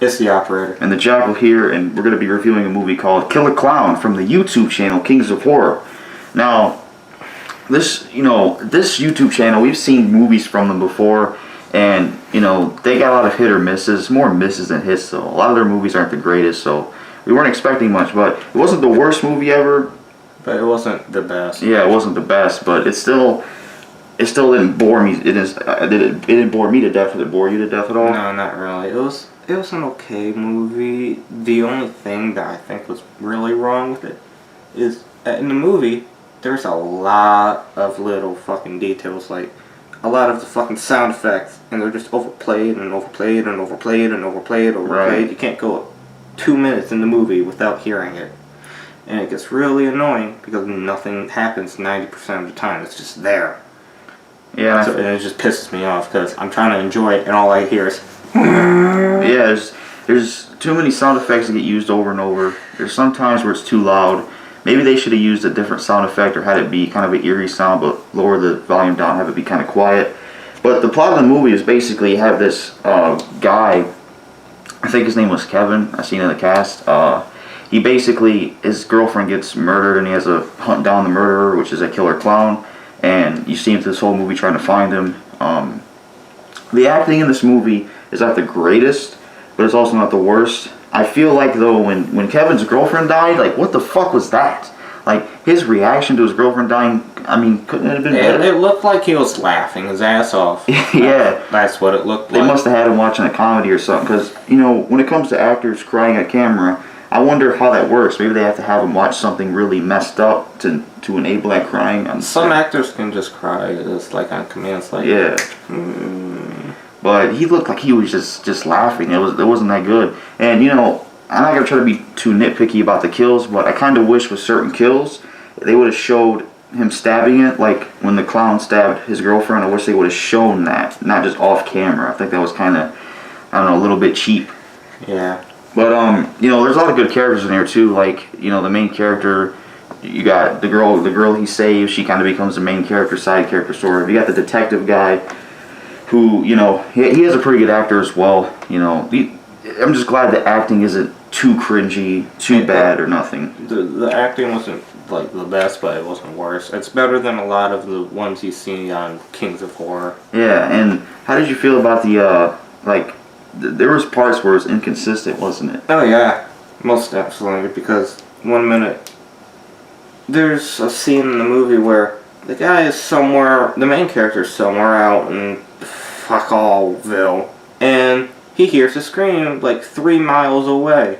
It's the operator. And the Jackal here, and we're going to be reviewing a movie called Killer Clown from the YouTube channel Kings of Horror. Now, this YouTube channel, we've seen movies from them before, and they got a lot of hit or misses, more misses than hits. So a lot of their movies aren't the greatest, so we weren't expecting much. But it wasn't the worst movie ever. But it wasn't the best. Yeah, it wasn't the best, but it still didn't bore me. It didn't bore me to death. Did it bore you to death at all? No, not really. It was an okay movie. The only thing that I think was really wrong with it is in the movie there's a lot of little fucking details, like a lot of the fucking sound effects, and they're just overplayed and overplayed and overplayed and overplayed. Right. You can't go 2 minutes in the movie without hearing it. And it gets really annoying because nothing happens 90% of the time. It's just there. Yeah. So, and it just pisses me off because I'm trying to enjoy it and all I hear is... Yeah, there's too many sound effects that get used over and over. There's some times where it's too loud. Maybe they should have used a different sound effect or had it be kind of an eerie sound, but lower the volume down, have it be kind of quiet. But the plot of the movie is basically you have this guy, I think his name was Kevin, I seen in the cast. He basically, his girlfriend gets murdered and he has to hunt down the murderer, which is a killer clown. And you see him through this whole movie trying to find him. The acting in this movie is not the greatest, but it's also not the worst. I feel like, though, when Kevin's girlfriend died, like, what the fuck was that? Like, his reaction to his girlfriend dying, I mean, couldn't it have been better? It looked like he was laughing his ass off. Yeah. That's what it looked They like. must have had him watching a comedy or something, because, when it comes to actors crying at camera, I wonder how that works. Maybe they have to have him watch something really messed up to enable that crying. Some actors can just cry, just like on command. It's like, yeah. But he looked like he was just laughing. It wasn't that good. And I'm not gonna try to be too nitpicky about the kills, but I kind of wish with certain kills they would have showed him stabbing it, like when the clown stabbed his girlfriend. I wish they would have shown that, not just off camera. I think that was kind of, I don't know, a little bit cheap. Yeah. But there's a lot of good characters in there too. Like the main character, you got the girl he saves. She kind of becomes the main character, side character sort of. You got the detective guy, who he is a pretty good actor as well. I'm just glad the acting isn't too cringy, too bad or nothing. The acting wasn't like the best, but it wasn't worse. It's better than a lot of the ones you see on Kings of Horror. Yeah, and how did you feel about the there was parts where it was inconsistent, wasn't it? Oh yeah, most definitely, because 1 minute there's a scene in the movie where the guy is somewhere, the main character is somewhere out in fuck allville, and he hears a scream like 3 miles away.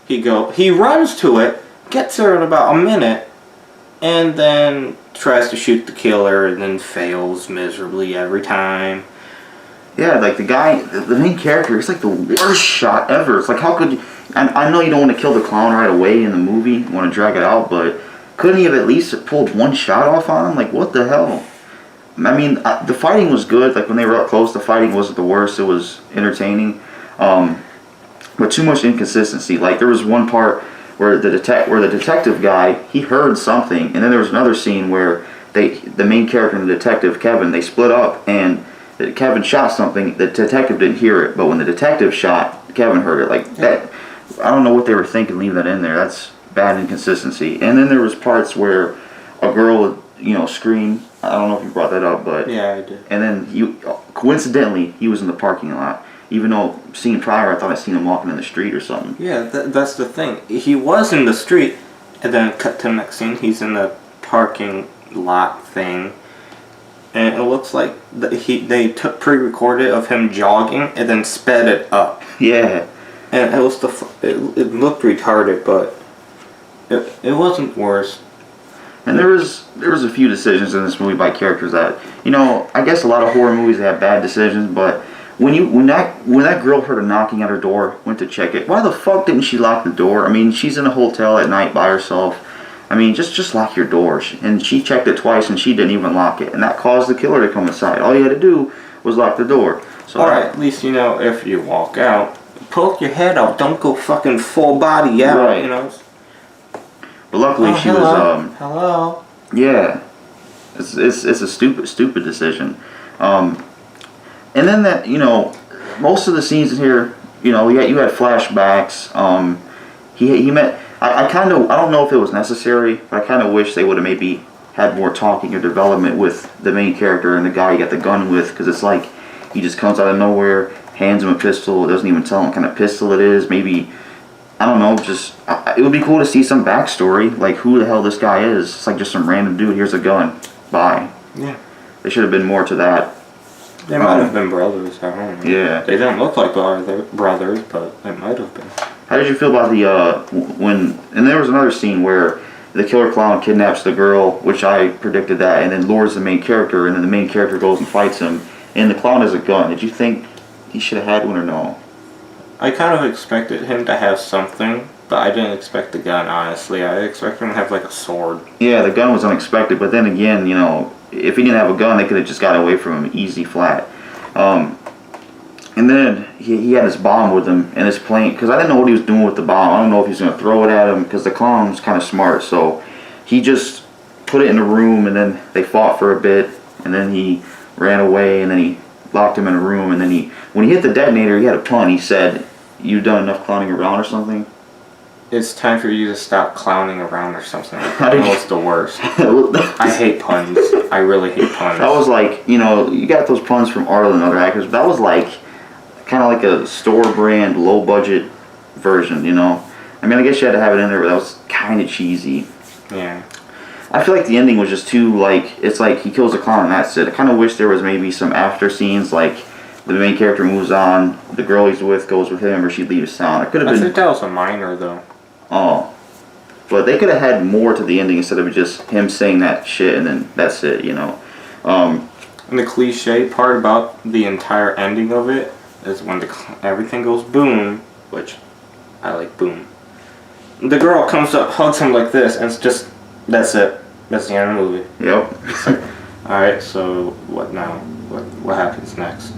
He runs to it, gets there in about a minute, and then tries to shoot the killer and then fails miserably every time. Yeah, like the guy, the main character, he's like the worst shot ever. It's like, how could you... I know you don't want to kill the clown right away in the movie, you want to drag it out, but couldn't he have at least pulled one shot off on him? Like, what the hell? I mean, the fighting was good. Like, when they were up close, the fighting wasn't the worst. It was entertaining. But too much inconsistency. Like, there was one part where the detective guy, he heard something, and then there was another scene where the main character and the detective, Kevin, they split up, and Kevin shot something. The detective didn't hear it, but when the detective shot, Kevin heard it. Like, that, I don't know what they were thinking leaving that in there. That's bad inconsistency. And then there was parts where a girl would, scream. I don't know if you brought that up, but... Yeah, I did. And then, coincidentally, he was in the parking lot. Even though, seen prior, I thought I seen him walking in the street or something. Yeah, that's the thing. He was in the street, and then cut to the next scene, he's in the parking lot thing. And it looks like they pre-recorded of him jogging and then sped it up. Yeah. And it looked retarded, but it wasn't worse. And there was a few decisions in this movie by characters that, I guess a lot of horror movies have bad decisions, but when that girl heard a knocking at her door, went to check it, why the fuck didn't she lock the door? I mean, she's in a hotel at night by herself. I mean, just lock your door. And she checked it twice and she didn't even lock it, and that caused the killer to come inside. All you had to do was lock the door. So or at least, if you walk out, poke your head out. Don't go fucking full body out, right. But luckily she was hello. Yeah. It's a stupid decision. And then that, most of the scenes in here, you know, you had flashbacks. He met. I kind of, I don't know if it was necessary, but I kind of wish they would have maybe had more talking or development with the main character and the guy he got the gun with, because it's like he just comes out of nowhere, hands him a pistol, doesn't even tell him what kind of pistol it is. Maybe, I don't know, just it would be cool to see some backstory, like who the hell this guy is. It's like just some random dude. Here's a gun. Bye. Yeah. There should have been more to that. They might have been brothers. I don't know. Yeah. They didn't look like brothers, but they might have been. How did you feel about the when? And there was another scene where the killer clown kidnaps the girl, which I predicted that, and then lures the main character, and then the main character goes and fights him, and the clown has a gun. Did you think he should have had one or no? I kind of expected him to have something, but I didn't expect the gun, honestly. I expected him to have like a sword. Yeah, the gun was unexpected, but then again, you know, if he didn't have a gun, they could have just got away from him easy flat. And then he had his bomb with him in his plane, because I didn't know what he was doing with the bomb. I don't know if he was going to throw it at him, because the clown's kind of smart. So he just put it in the room, and then they fought for a bit, and then he ran away, and then he locked him in a room, and then when he hit the detonator, he had a pun. He said, "You've done enough clowning around," or something. It's time for you to stop clowning around or something. I know it's the worst. I hate puns. I really hate puns. That was like, you know, you got those puns from Arlen and other actors, but that was like kind of like a store brand, low budget version, you know. I mean, I guess you had to have it in there, but that was kind of cheesy. Yeah. I feel like the ending was just too, like, it's like he kills a clown and that's it. I kind of wish there was maybe some after scenes, like the main character moves on, the girl he's with goes with him, or she leaves town. It could have been. I think that was a minor, though. Oh. But they could have had more to the ending instead of just him saying that shit and then that's it, you know. And the cliche part about the entire ending of it is when everything goes boom, which I like boom. The girl comes up, hugs him like this, and it's just, that's it. That's the end of the movie. Yep. It's like, alright, so what now? What happens next?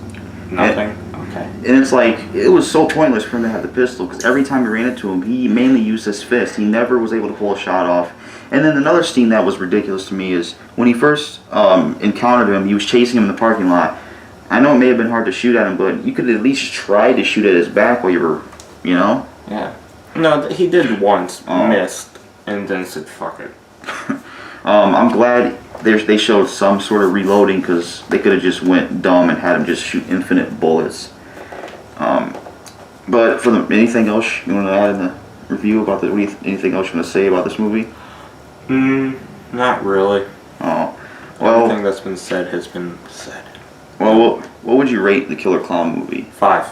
Nothing? Okay. And it's like, it was so pointless for him to have the pistol, because every time he ran into him, he mainly used his fist. He never was able to pull a shot off. And then another scene that was ridiculous to me is when he first encountered him, he was chasing him in the parking lot. I know it may have been hard to shoot at him, but you could at least try to shoot at his back while you were, you know? Yeah. No, he did once, missed, and then said, fuck it. I'm glad they showed some sort of reloading, because they could have just went dumb and had him just shoot infinite bullets. But for anything else you want to add in the review about anything else you want to say about this movie? Not really. Oh, well. Everything that's been said has been said. Well, what would you rate the Killer Clown movie? 5.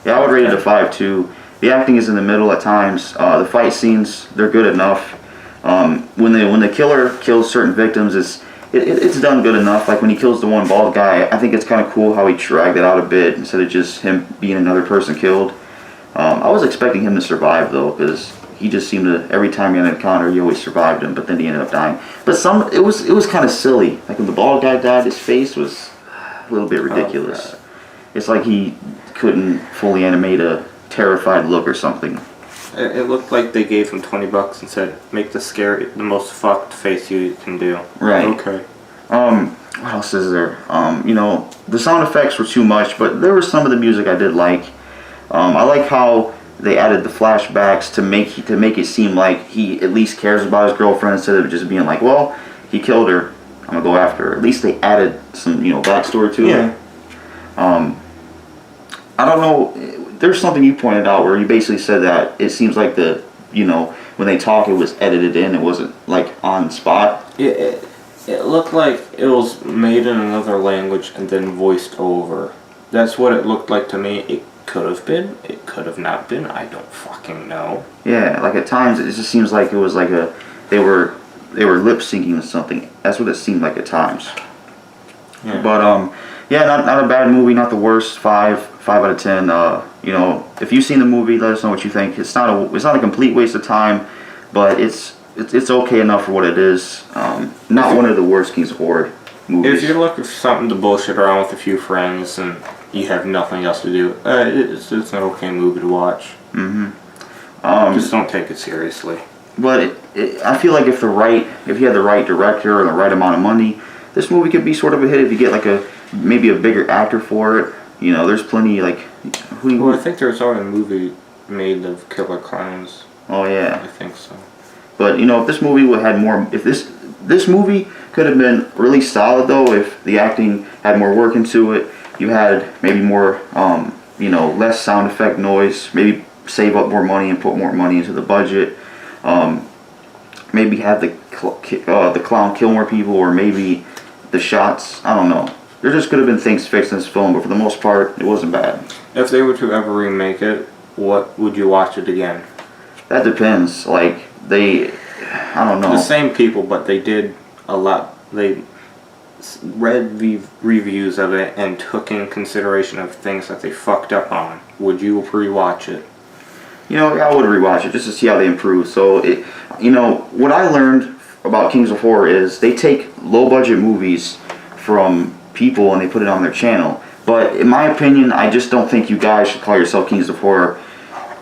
Yeah, I would rate it a 5 too. The acting is in the middle at times. The fight scenes, they're good enough. When the killer kills certain victims, it's done good enough. Like when he kills the one bald guy, I think it's kind of cool how he dragged it out a bit instead of just him being another person killed. I was expecting him to survive though, because he just seemed to, every time he had an encounter, he always survived him, but then he ended up dying. But it was kind of silly. Like when the bald guy died, his face was a little bit ridiculous. Oh, it's like he couldn't fully animate a terrified look or something. It looked like they gave him $20 and said, make the most fucked face you can do. Right. Okay. What else is there? You know, the sound effects were too much, but there was some of the music I did like. I like how they added the flashbacks to make it seem like he at least cares about his girlfriend instead of just being like, well, he killed her, I'm gonna go after her. At least they added some, you know, backstory to it. I don't know. There's something you pointed out where you basically said that it seems like when they talk, it was edited in. It wasn't like on spot. It looked like it was made in another language and then voiced over. That's what it looked like to me. It could have been. It could have not been. I don't fucking know. Yeah, like at times it just seems like it was like they were lip syncing to something. That's what it seemed like at times. Yeah. But yeah, not a bad movie, not the worst. 5 out of 10. You know, if you've seen the movie, let us know what you think. It's not a complete waste of time, but it's okay enough for what it is. Not one of the worst Kings of Horror movies. If you're looking for something to bullshit around with a few friends and you have nothing else to do, it's an okay movie to watch. Just don't take it seriously. But I feel like if you had the right director and the right amount of money, this movie could be sort of a hit if you get like maybe a bigger actor for it. You know, there's plenty like Well, I think there's already a movie made of killer clowns. Oh yeah. I think so. But you know, if this movie would had more, if this movie could have been really solid though, if the acting had more work into it, you had maybe more, you know, less sound effect noise, maybe save up more money and put more money into the budget, maybe have the clown kill more people, or maybe the shots. I don't know. There just could have been things fixed in this film, but for the most part, it wasn't bad. If they were to ever remake it, what would you watch it again? That depends. Like I don't know. The same people, but they did a lot. They read the reviews of it and took in consideration of things that they fucked up on. Would you rewatch it? You know, I would rewatch it just to see how they improve. So, you know, what I learned about Kings of Horror is they take low-budget movies from people and they put it on their channel. But in my opinion, I just don't think you guys should call yourself Kings of Horror.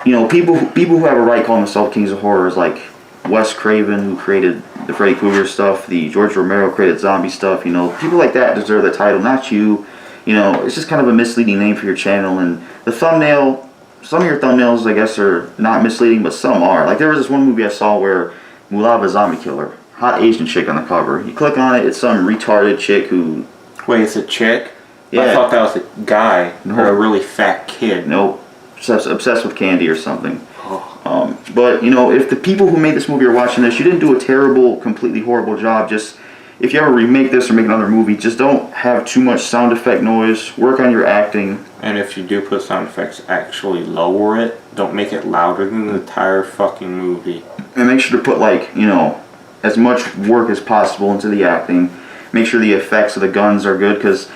You know, people who have a right calling themselves Kings of Horror is like Wes Craven, who created the Freddy Krueger stuff, the George Romero created zombie stuff. You know, people like that deserve the title, not you. You know, it's just kind of a misleading name for your channel. And the thumbnail, some of your thumbnails, I guess, are not misleading, but some are. Like, there was this one movie I saw where Mulava Zombie Killer, hot Asian chick on the cover. You click on it, it's some retarded chick who... Wait, it's a chick? Yeah. I thought that was a guy or a really fat kid. Nope. Obsessed with candy or something. Oh. But, you know, if the people who made this movie are watching this, you didn't do a terrible, completely horrible job. Just, if you ever remake this or make another movie, just don't have too much sound effect noise. Work on your acting. And if you do put sound effects, actually lower it. Don't make it louder than the entire fucking movie. And make sure to put, like, you know, as much work as possible into the acting. Make sure the effects of the guns are good, because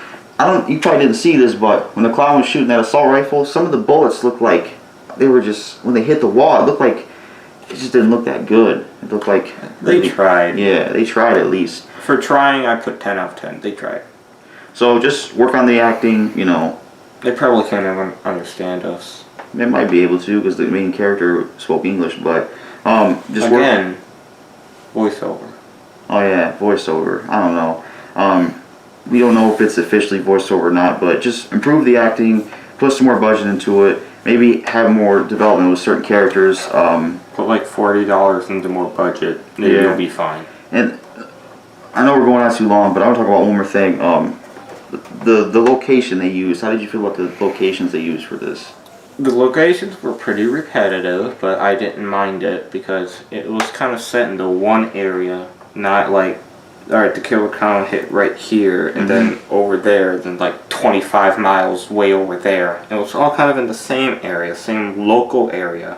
you probably didn't see this, but when the clown was shooting that assault rifle, some of the bullets looked like they were just, when they hit the wall, it looked like it just didn't look that good. It looked like they tried. Yeah, they tried at least. For trying, I put 10 out of 10. They tried. So just work on the acting, you know. They probably can't even understand us. They might be able to, because the main character spoke English, but just again, voiceover. Oh yeah, voiceover. I don't know. We don't know if it's officially voiceover or not, but just improve the acting, put some more budget into it, maybe have more development with certain characters. Put like $40 into more budget, maybe you'll be fine. And I know we're going on too long, but I want to talk about one more thing. The location they used. How did you feel about the locations they used for this? The locations were pretty repetitive, but I didn't mind it because it was kind of set into one area, not like, alright, the killer clown hit right here, and then over there, then like 25 miles way over there. It was all kind of in the same area, same local area.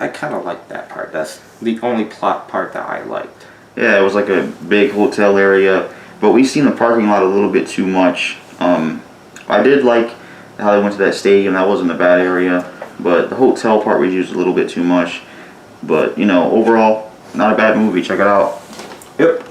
I kind of liked that part. That's the only plot part that I liked. Yeah, it was like a big hotel area, but we've seen the parking lot a little bit too much. I did like how they went to that stadium. That wasn't a bad area, but the hotel part was used a little bit too much. But, you know, overall, not a bad movie. Check it out. Yep.